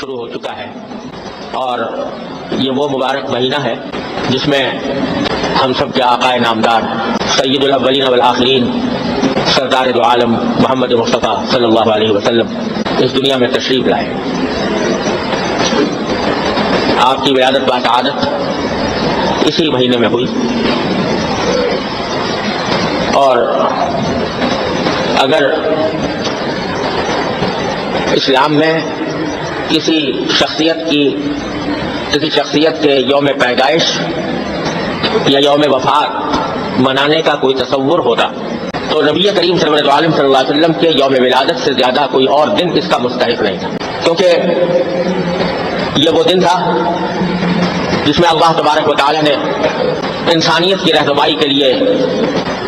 شروع ہو چکا ہے، اور یہ وہ مبارک مہینہ ہے جس میں ہم سب کے آقا نامدار سید الاولین والآخرین سردار دو عالم محمد مصطفیٰ صلی اللہ علیہ وسلم اس دنیا میں تشریف لائے۔ آپ کی ولادت باسعادت اسی مہینے میں ہوئی، اور اگر اسلام میں کسی شخصیت کے یوم پیدائش یا یوم وفات منانے کا کوئی تصور ہوتا تو نبی کریم سرور عالم صلی اللہ علیہ وسلم کے یوم ولادت سے زیادہ کوئی اور دن اس کا مستحق نہیں تھا، کیونکہ یہ وہ دن تھا جس میں اللہ تبارک و تعالی نے انسانیت کی رہنمائی کے لیے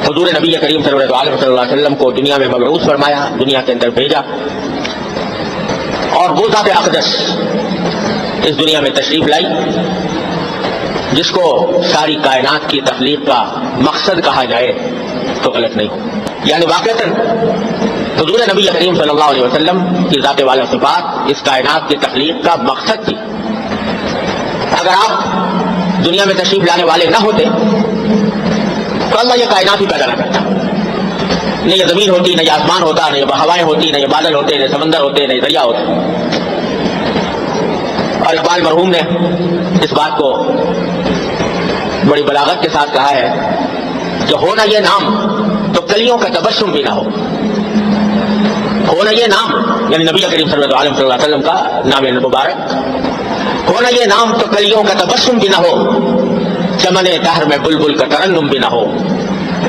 حضور نبی کریم سرور عالم صلی اللہ علیہ وسلم کو دنیا میں مبعوث فرمایا، دنیا کے اندر بھیجا، اور وہ ذات اقدس اس دنیا میں تشریف لائی جس کو ساری کائنات کی تخلیق کا مقصد کہا جائے تو غلط نہیں ہو۔ یعنی واقعتاً حضور نبی کریم صلی اللہ علیہ وسلم کی ذات والا صفات اس کائنات کی تخلیق کا مقصد تھی۔ اگر آپ دنیا میں تشریف لانے والے نہ ہوتے تو اللہ یہ کائنات ہی پیدا نہ کرتا، نہ یہ زمین ہوتی، نہ یہ آسمان ہوتا، نہ یہ ہوائیں ہوتی، نہ یہ بادل ہوتے، نہ سمندر ہوتے، نہ یہ دریا ہوتے۔ اور اقبال مرحوم نے اس بات کو بڑی بلاغت کے ساتھ کہا ہے کہ ہونا یہ نام تو کلیوں کا تبسم بھی نہ ہو۔ ہونا یہ نام یعنی نبی کریم صلی اللہ علیہ وسلم کا نام مبارک، ہونا یہ نام تو کلیوں کا تبسم بھی نہ ہو، چمن دہر میں بلبل کا ترنم بھی نہ ہو،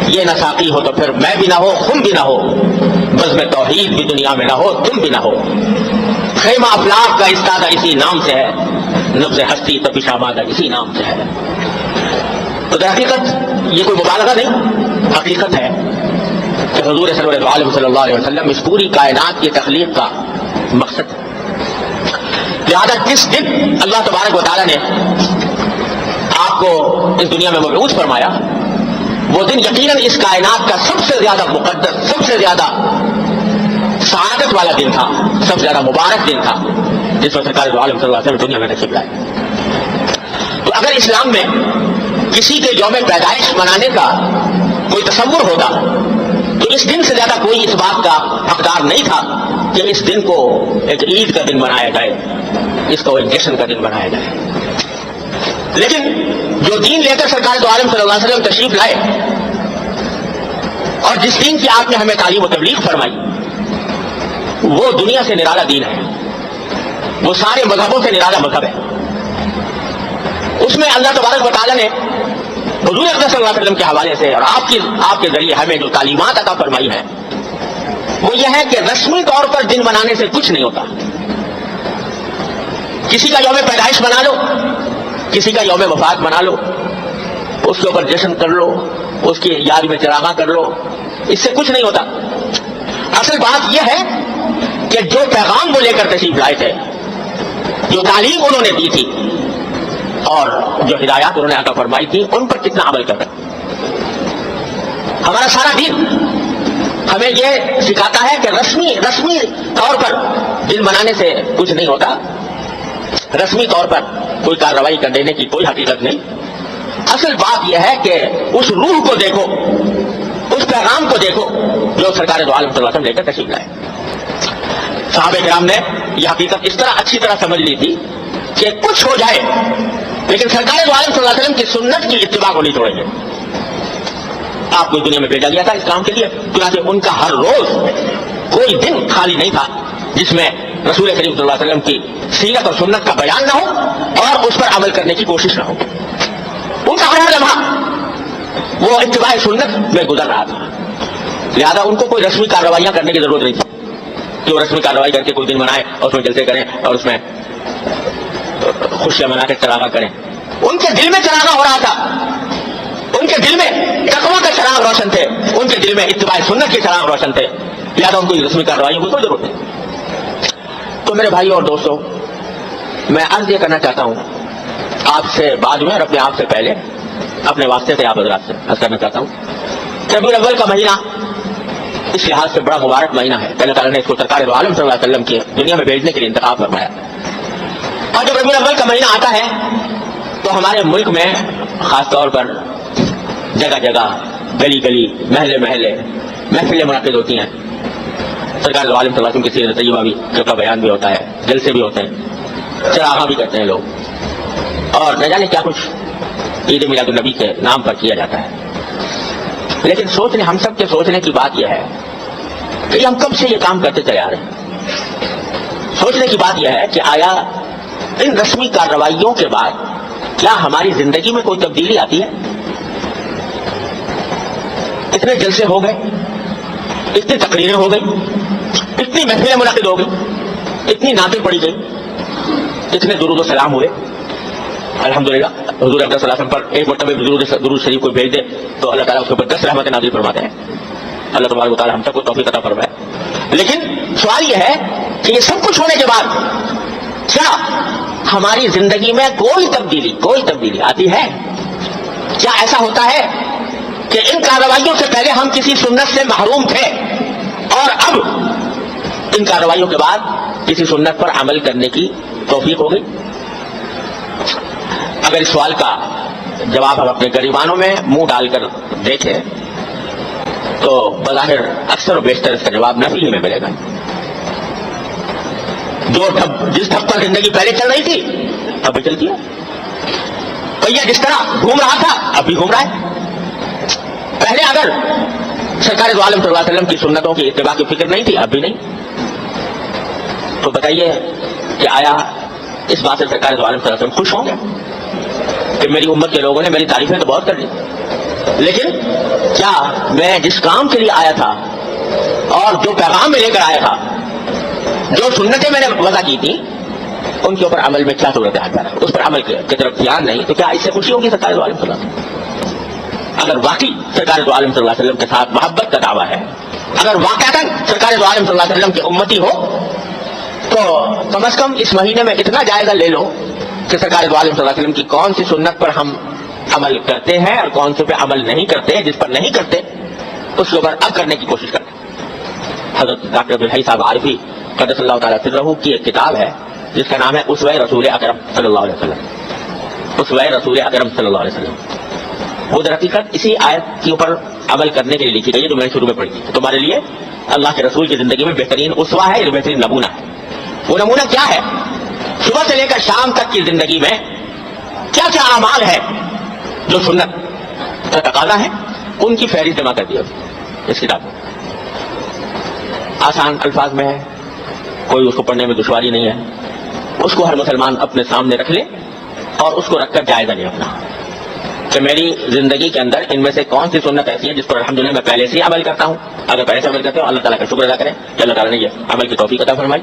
یہ نہ ساقی ہو تو پھر میں بھی نہ ہو، خم بھی نہ ہو، بزم توحید بھی دنیا میں نہ ہو، تم بھی نہ ہو، خیمہ افلاق کا استادہ اسی نام سے ہے، نبض ہستی تپش آمادہ اسی نام سے ہے۔ تو در حقیقت یہ کوئی مبالغہ نہیں، حقیقت ہے کہ حضور سرور عالم صلی اللہ علیہ وسلم اس پوری کائنات کی تخلیق کا مقصد ہے۔ لہذا جس دن اللہ تبارک و تعالیٰ نے آپ کو اس دنیا میں مبعوث فرمایا، وہ دن یقیناً اس کائنات کا سب سے زیادہ مقدس، سب سے زیادہ سعادت والا دن تھا، سب سے زیادہ مبارک دن تھا جس میں سرکار دو عالم صلی اللہ علیہ وسلم دنیا میں تشریف لائے۔ تو اگر اسلام میں کسی کے یوم پیدائش منانے کا کوئی تصور ہوتا تو اس دن سے زیادہ کوئی اس بات کا حقدار نہیں تھا کہ اس دن کو ایک عید کا دن بنایا جائے، اس کو ایک جشن کا دن بنایا جائے۔ لیکن جو دین لے کر سرکار دو عالم صلی اللہ علیہ وسلم تشریف لائے اور جس دین کی آپ نے ہمیں تعلیم و تبلیغ فرمائی، وہ دنیا سے نرالا دین ہے، وہ سارے مذہبوں سے نرالا مذہب ہے۔ اس میں اللہ تبارک و تعالیٰ نے حضور اقدس صلی اللہ علیہ وسلم کے حوالے سے اور آپ کے ذریعے ہمیں جو تعلیمات عطا فرمائی ہیں وہ یہ ہے کہ رسمی طور پر دن بنانے سے کچھ نہیں ہوتا۔ کسی کا یوم پیدائش بنا لو، کسی کا یوم وفات بنا لو، اس کے اوپر جشن کر لو، اس کی یاد میں چراغاں کر لو، اس سے کچھ نہیں ہوتا۔ اصل بات یہ ہے کہ جو پیغام وہ لے کر تشریف لائے تھے، جو تعلیم انہوں نے دی تھی اور جو ہدایات انہوں نے عطا فرمائی تھی، ان پر کتنا عمل کر رہے۔ ہمارا سارا دین ہمیں یہ سکھاتا ہے کہ رسمی طور پر دن بنانے سے کچھ نہیں ہوتا، رسمی طور پر کوئی کارروائی کر دینے کی کوئی حقیقت نہیں۔ اصل بات یہ ہے کہ اس روح کو دیکھو، اس پیغام کو دیکھو جو سرکار دو عالم صلی اللہ علیہ وسلم لے کر تشریف لائے۔ صحابہ کرام نے یہ حقیقت اس طرح اچھی طرح سمجھ لی تھی کہ کچھ ہو جائے لیکن سرکار دو عالم صلی اللہ علیہ وسلم کی سنت کی اتباع کو نہیں چھوڑیں گے۔ آپ کو دنیا میں بھیجا گیا تھا اسلام کے لیے، چنانچہ ان کا ہر روز کوئی دن خالی نہیں تھا جس میں رسول کریم صلی اللہ علیہ وسلم کی سیرت اور سنت کا بیان نہ ہو اور اس پر عمل کرنے کی کوشش نہ ہو۔ ان کا ہر لمحہ وہ اتباع سنت میں گزر رہا تھا، لہذا ان کو کوئی رسمی کارروائیاں کرنے کی ضرورت نہیں تھی کہ وہ رسمی کارروائی کر کے کوئی دن منائے اور اس میں جلسے کریں اور اس میں خوشیاں منا کے چراغاں کریں۔ ان کے دل میں چراغاں ہو رہا تھا، ان کے دل میں تقویٰ کے چراغ روشن تھے، ان کے دل میں اتباع سنت کے چراغ روشن تھے، لہٰذا ان کو رسمی کارروائیوں کی کوئی ضرورت نہیں۔ تو میرے بھائی اور دوستوں، میں عرض یہ کرنا چاہتا ہوں آپ سے بعد میں اور اپنے آپ سے پہلے، اپنے واسطے سے آپ حضرات سے عرض کرنا چاہتا ہوں، ربیع الاول کا مہینہ اس لحاظ سے بڑا مبارک مہینہ ہے کہ اللہ تعالیٰ نے اس کو سرکار دو عالم صلی اللہ علیہ وسلم کی دنیا میں بھیجنے کے لیے انتخاب فرمایا۔ اور جب ربیع الاول کا مہینہ آتا ہے تو ہمارے ملک میں خاص طور پر جگہ جگہ گلی گلی محلے محلے محفلیں منعقد ہوتی ہیں. سرکار دو عالم صلی اللہ علیہ وسلم کی سیرت طیبہ بھی کا بیان بھی ہوتا ہے, جلسے بھی ہوتے ہیں, چراغاں بھی کرتے ہیں لوگ, اور نہ جانے کیا کچھ عید میلاد النبی کے نام پر کیا جاتا ہے. لیکن سوچنے ہم سب کے سوچنے کی بات یہ ہے کہ ہم کب سے یہ کام کرتے چلے آ رہے ہیں. سوچنے کی بات یہ ہے کہ آیا ان رسمی کارروائیوں کے بعد کیا ہماری زندگی میں کوئی تبدیلی آتی ہے؟ اتنے جلسے ہو گئے, اتنی تقریریں ہو گئی, اتنی محفلیں منعقد ہو گئی, اتنی نعتیں پڑھی گئی, اتنے درود و سلام ہوئے. الحمدللہ حضور اقدس صلی اللہ علیہ وسلم پر ایک مرتبہ درود شریف کو بھیج دے تو اللہ تعالیٰ اس کے اوپر 10 رحمتیں نازل فرماتے ہیں. اللہ تبارک و تعالیٰ ہم سب کو توفیق عطا فرمائے. لیکن سوال یہ ہے کہ یہ سب کچھ ہونے کے بعد کیا ہماری زندگی میں کوئی تبدیلی آتی ہے؟ کیا ایسا ہوتا ہے کہ ان کارروائیوں سے پہلے ہم کسی سنت سے محروم تھے اور اب ان کارروائیوں کے بعد کسی سنت پر عمل کرنے کی توفیق ہو گئی؟ اگر اس سوال کا جواب ہم اپنے گریبانوں میں منہ ڈال کر دیکھیں تو بظاہر اکثر و بیشتر اس کا جواب نفی ہی میں ملے گا. جس ڈھب پر زندگی پہلے چل رہی تھی اب بھی چلتی ہے. پہیا جس طرح گھوم رہا تھا اب بھی گھوم رہا ہے. پہلے اگر سرکار دو عالم صلی اللہ علیہ وسلم کی سنتوں کی اتباع کی فکر نہیں تھی اب بھی نہیں. تو بتائیے کہ آیا اس بات سے سرکار دو عالم صلی اللہ علیہ وسلم خوش ہوں گے کہ میری امت کے لوگوں نے میری تعریفیں تو بہت کر لی, لیکن کیا میں جس کام کے لیے آیا تھا اور جو پیغام میں لے کر آیا تھا, جو سنتیں میں نے وضع کی تھی, ان کے اوپر عمل میں کیا صورت حال ہے؟ اس پر عمل کی طرف دھیان نہیں تو کیا اس سے خوشی ہوگی سرکار دو عالم صلی اللہ علیہ وسلم؟ اگر واقعی سرکار دو عالم صلی اللہ علیہ وسلم کے ساتھ محبت کا دعویٰ ہے, اگر واقعتاً سرکار دو عالم صلی اللہ علیہ وسلم کی امتی ہو, تو کم از کم اس مہینے میں اتنا جائزہ لے لو کہ سرکار دو عالم صلی اللہ علیہ وسلم کی کون سی سنت پر ہم عمل کرتے ہیں اور کون سے پہ عمل نہیں کرتے. جس پر نہیں کرتے اس کے اوپر اب کرنے کی کوشش کرتے. حضرت ڈاکٹر عبدالحی صاحب عارفی قدس اللہ تعالیٰ سرہ کی ایک کتاب ہے جس کا نام ہے اسوہ رسول اکرم صلی اللہ علیہ وسلم. اسوہ رسول اکرم صلی اللہ علیہ وسلم وہ در حقیقت اسی آیت کے اوپر عمل کرنے کے لیے لکھی گئی ہے جو میں نے شروع میں پڑھی تھی. تمہارے لیے اللہ کے رسول کی زندگی میں بہترین اسوہ ہے, یہ بہترین نمونہ ہے. وہ نمونہ کیا ہے؟ صبح سے لے کر شام تک کی زندگی میں کیا کیا اعمال ہے جو سنت کا تقاضا ہے, ان کی فہرست جمع کر دی اس کتاب میں. آسان الفاظ میں ہے, کوئی اس کو پڑھنے میں دشواری نہیں ہے. اس کو ہر مسلمان اپنے سامنے رکھ لے اور اس کو رکھ کر جائزہ لے اپنا کہ میری زندگی کے اندر ان میں سے کون سی سنت ایسی ہے جس پر الحمدللہ میں پہلے سے ہی عمل کرتا ہوں. اگر پہلے سے عمل کرتے ہو اللہ تعالیٰ کا شکر ادا کریں کہ اللہ تعالیٰ نے یہ عمل کی توفیق عطا فرمائی.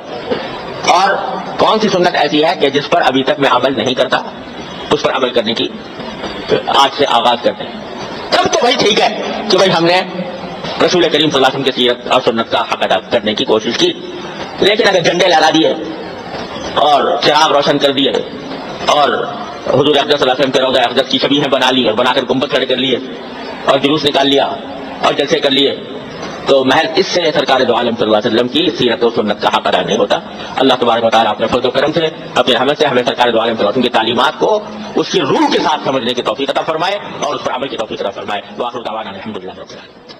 اور کون سی سنت ایسی ہے کہ جس پر ابھی تک میں عمل نہیں کرتا, اس پر عمل کرنے کی آج سے آغاز کرتے ہیں. تب تو بھائی ٹھیک ہے کہ بھائی ہم نے رسول کریم صلی اللہ علیہ وسلم کی سیرت اور سنت کا حق ادا کرنے کی کوشش کی. لیکن اگر جھنڈے لہرا دیے اور چراغ روشن کر دیے اور حضور اقدس صلی اللہ علیہ وسلم کے روضہ اقدس کی شبیہیں بنا لی اور بنا کر گنبد کھڑے کر لیے اور جلوس نکال لیا اور جلسے کر لیے, تو محض اس سے سرکار دو عالم صلی اللہ علیہ وسلم کی سیرت و سنت کا حق ادا نہیں ہوتا. اللہ تبارک و تعالیٰ اپنے فضل و کرم سے اپنے رحمت سے ہمیں سرکار دو عالم صلی اللہ علیہ وسلم کی تعلیمات کو اس کی روح کے ساتھ سمجھنے کی توفیق عطا فرمائے اور اس پر عمل کی توفیق عطا فرمائے. وآخر دعوانا الحمدللہ رب العالمین.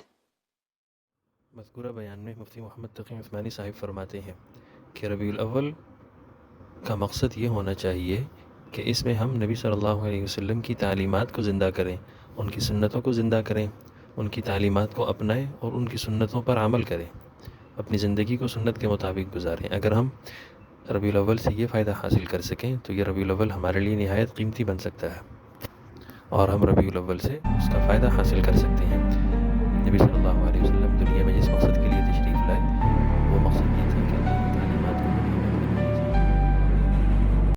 مذکورہ بیان میں مفتی محمد تقی عثمانی صاحب فرماتے ہیں کہ ربیع الاول کا مقصد یہ ہونا چاہیے کہ اس میں ہم نبی صلی اللہ علیہ وسلم کی تعلیمات کو زندہ کریں, ان کی سنتوں کو زندہ کریں, ان کی تعلیمات کو اپنائیں اور ان کی سنتوں پر عمل کریں, اپنی زندگی کو سنت کے مطابق گزاریں. اگر ہم ربیع الاول سے یہ فائدہ حاصل کر سکیں تو یہ ربیع الاول ہمارے لیے نہایت قیمتی بن سکتا ہے اور ہم ربیع الاول سے اس کا فائدہ حاصل کر سکتے ہیں. نبی صلی اللہ علیہ وسلم دنیا میں جس مقصد